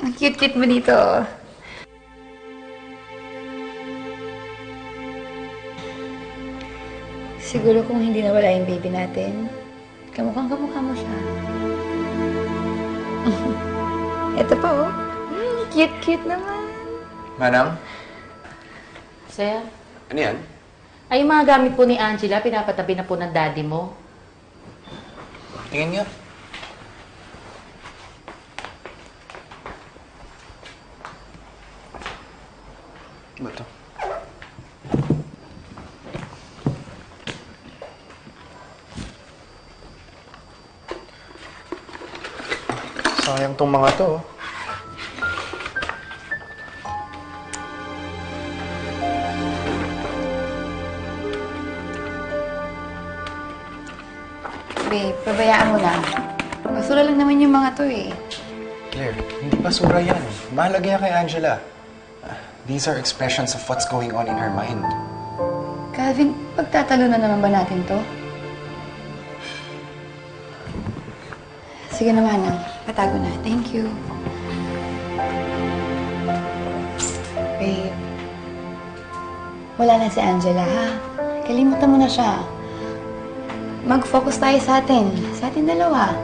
Ang cute-cute mo dito. Siguro kung hindi nawala yung baby natin, kamukhang-kamukha mo siya. Ito pa, oh. Cute-cute naman. Manang? Sir? Ano yan? Ay, yung mga gamit po ni Angela, pinapatabi na po ng daddy mo. Tingin nga. Ba ito? Sayang tong mga to. Babe, pabayaan mo na. Basura lang naman yung mga to eh. Claire, hindi basura yan. Mahalaga yan kay Angela. These are expressions of what's going on in her mind. Calvin, pagtatalo na naman ba natin to? Sige naman, Manang. Patago na. Thank you. Babe, wala na si Angela, ha? Kalimutan mo na siya. Mag-focus tayo sa atin dalawa.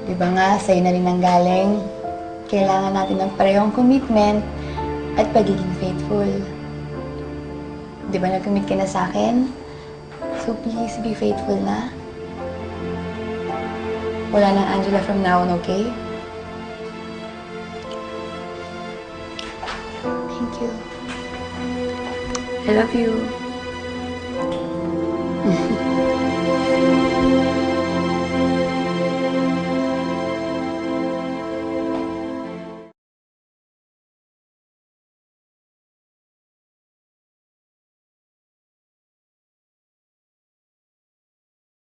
Di ba nga, sa'yo na rin ang galing. Kailangan natin ng parehong commitment at pagiging faithful. Di ba nag-commit ka na sa akin? So please, be faithful na. Wala nang Angela from now on, okay? Thank you. I love you.